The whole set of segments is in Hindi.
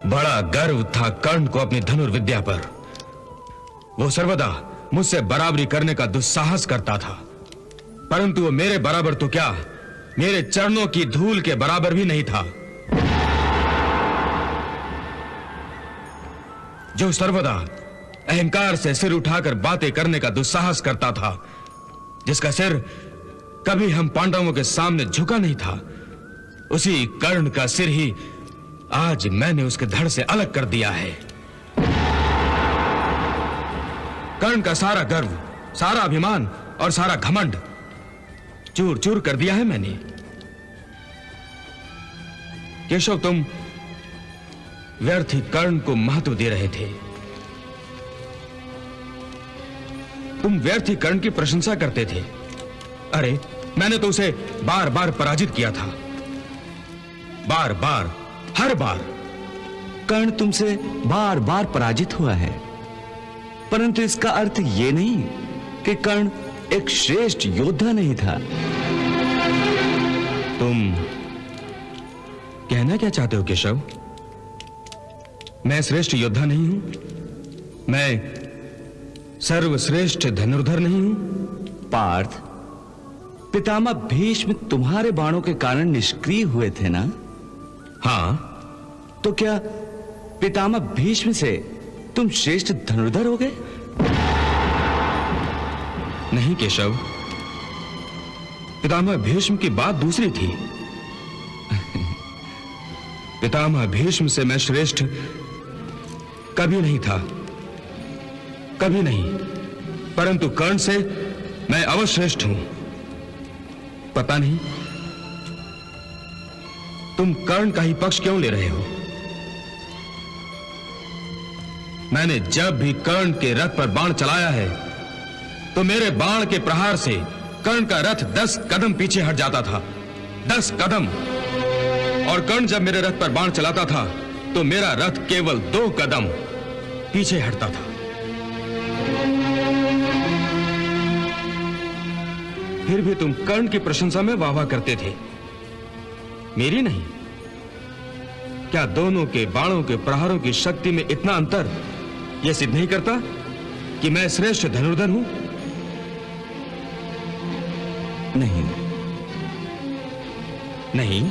बड़ा गर्व था कर्ण को अपनी धनुर्विद्या पर। वो सर्वदा मुझसे बराबरी करने का दुस्साहस करता था, परंतु वो मेरे बराबर तो क्या, मेरे चरणों की धूल के बराबर भी नहीं था। जो सर्वदा अहंकार से सिर उठाकर बातें करने का दुस्साहस करता था, जिसका सिर कभी हम पांडवों के सामने झुका नहीं था, उसी कर्ण का सिर ही आज मैंने उसके धड़ से अलग कर दिया है। कर्ण का सारा गर्व, सारा अभिमान और सारा घमंड चूर चूर कर दिया है मैंने। केशव, तुम व्यर्थ ही कर्ण को महत्व दे रहे थे। तुम व्यर्थ ही कर्ण की प्रशंसा करते थे। अरे, मैंने तो उसे बार बार पराजित किया था, बार बार, हर बार। कर्ण तुमसे बार बार पराजित हुआ है, परंतु इसका अर्थ यह नहीं कि कर्ण एक श्रेष्ठ योद्धा नहीं था। तुम कहना क्या चाहते हो केशव? मैं श्रेष्ठ योद्धा नहीं हूं? मैं सर्वश्रेष्ठ धनुर्धर नहीं हूं? पार्थ, पितामह भीष्म तुम्हारे बाणों के कारण निष्क्रिय हुए थे ना? हां। तो क्या पितामह भीष्म से तुम श्रेष्ठ धनुर्धर हो गए? नहीं केशव, पितामह भीष्म की बात दूसरी थी। पितामह भीष्म से मैं श्रेष्ठ कभी नहीं था, कभी नहीं, परंतु कर्ण से मैं अवश्य श्रेष्ठ हूं। पता नहीं तुम कर्ण का ही पक्ष क्यों ले रहे हो? मैंने जब भी कर्ण के रथ पर बाण चलाया है, तो मेरे बाण के प्रहार से कर्ण का रथ 10 कदम पीछे हट जाता था, 10 कदम। और कर्ण जब मेरे रथ पर बाण चलाता था, तो मेरा रथ केवल 2 कदम पीछे हटता था। फिर भी तुम कर्ण की प्रशंसा में वाह वाह करते थे, मेरी नहीं। क्या दोनों के बाणों के प्रहारों की शक्ति में इतना अंतर यह सिद्ध नहीं करता कि मैं श्रेष्ठ धनुर्धर हूं? नहीं। नहीं?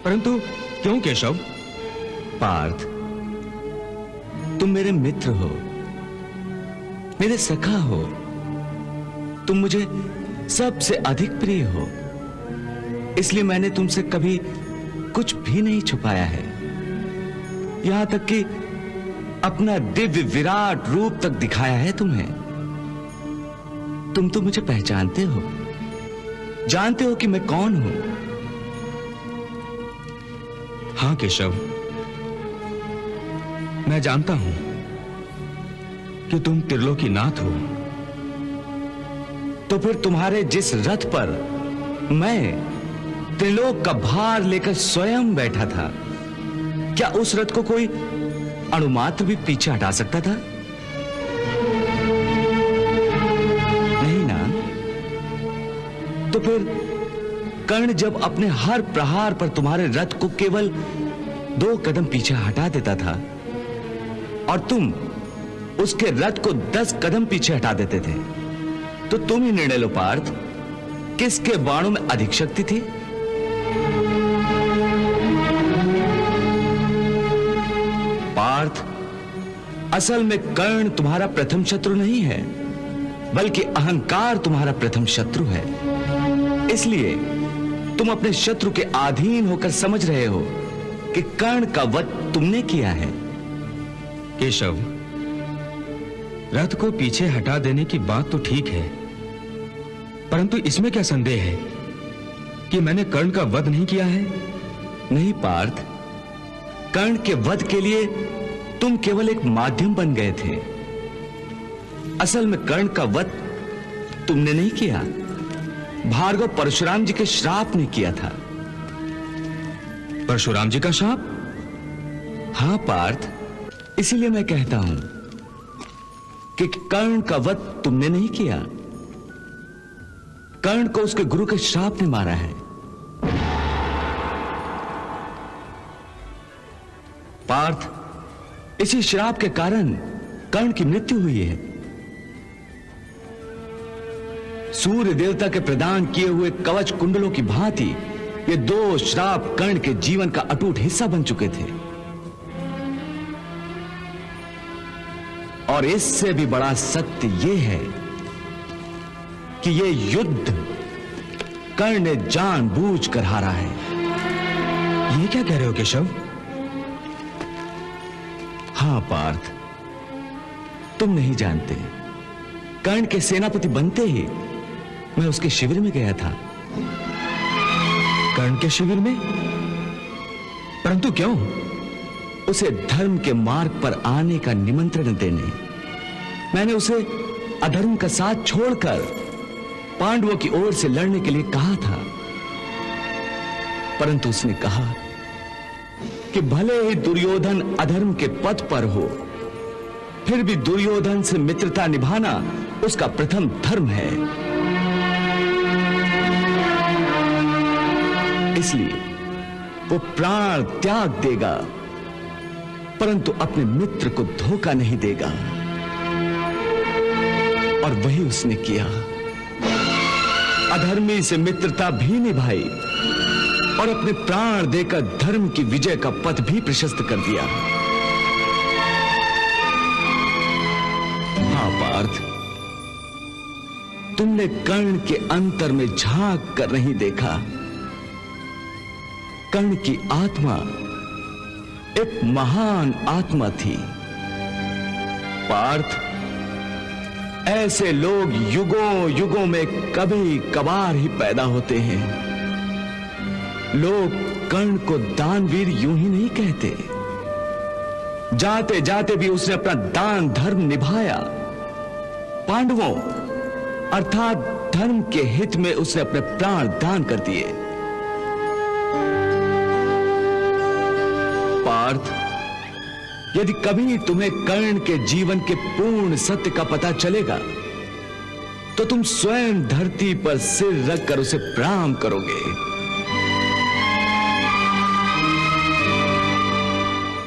परंतु क्यों केशव? पार्थ, तुम मेरे मित्र हो, मेरे सखा हो, तुम मुझे सबसे अधिक प्रिय हो, इसलिए मैंने तुमसे कभी कुछ भी नहीं छुपाया है। यहां तक कि अपना दिव्य विराट रूप तक दिखाया है तुम्हें। तुम तो मुझे पहचानते हो, जानते हो कि मैं कौन हूं। हां केशव, मैं जानता हूं कि तुम त्रिलोकीनाथ हो। तो फिर तुम्हारे जिस रथ पर मैं त्रिलोक का भार लेकर स्वयं बैठा था, क्या उस रथ को कोई अणुमात्र भी पीछे हटा सकता था? नहीं ना? तो फिर कर्ण जब अपने हर प्रहार पर तुम्हारे रथ को केवल 2 कदम पीछे हटा देता था, और तुम उसके रथ को 10 कदम पीछे हटा देते थे, तो तुम ही निर्णय लो पार्थ, किसके बाणों में अधिक शक्ति थी? पार्थ, असल में कर्ण तुम्हारा प्रथम शत्रु नहीं है, बल्कि अहंकार तुम्हारा प्रथम शत्रु है। इसलिए तुम अपने शत्रु के अधीन होकर समझ रहे हो कि कर्ण का वध तुमने किया है। केशव, रथ को पीछे हटा देने की बात तो ठीक है, परंतु इसमें क्या संदेह है कि मैंने कर्ण का वध नहीं किया है? नहीं पार्थ, कर्ण के वध के लिए तुम केवल एक माध्यम बन गए थे। असल में कर्ण का वध तुमने नहीं किया, भार्गव परशुराम जी के श्राप ने किया था। परशुराम जी का श्राप? हां पार्थ, इसीलिए मैं कहता हूं कि कर्ण का वध तुमने नहीं किया, कर्ण को उसके गुरु के श्राप ने मारा है। पार्थ, इसी श्राप के कारण कर्ण की मृत्यु हुई है। सूर्य देवता के प्रदान किए हुए कवच कुंडलों की भांति ये 2 श्राप कर्ण के जीवन का अटूट हिस्सा बन चुके थे। और इससे भी बड़ा सत्य यह है कि यह युद्ध कर्ण ने जानबूझकर हारा है। ये क्या कह रहे हो केशव? हां पार्थ, तुम नहीं जानते, कर्ण के सेनापति बनते ही मैं उसके शिविर में गया था। कर्ण के शिविर में? परंतु क्यों? उसे धर्म के मार्ग पर आने का निमंत्रण देने। मैंने उसे अधर्म का साथ छोड़कर पांडवों की ओर से लड़ने के लिए कहा था, परंतु उसने कहा कि भले ही दुर्योधन अधर्म के पथ पर हो, फिर भी दुर्योधन से मित्रता निभाना उसका प्रथम धर्म है। इसलिए वो प्राण त्याग देगा, परंतु अपने मित्र को धोखा नहीं देगा। और वही उसने किया। अधर्मी से मित्रता भी निभाई और अपने प्राण देकर धर्म की विजय का पथ भी प्रशस्त कर दिया। हाँ पार्थ, तुमने कर्ण के अंतर में झांक कर नहीं देखा। कर्ण की आत्मा एक महान आत्मा थी। पार्थ, ऐसे लोग युगों युगों में कभी कभार ही पैदा होते हैं। लोग कर्ण को दानवीर यूं ही नहीं कहते। जाते जाते भी उसने अपना दान धर्म निभाया। पांडवों अर्थात धर्म के हित में उसने अपने प्राण दान कर दिए। पार्थ, यदि कभी तुम्हें कर्ण के जीवन के पूर्ण सत्य का पता चलेगा तो तुम स्वयं धरती पर सिर रखकर उसे प्रणाम करोगे।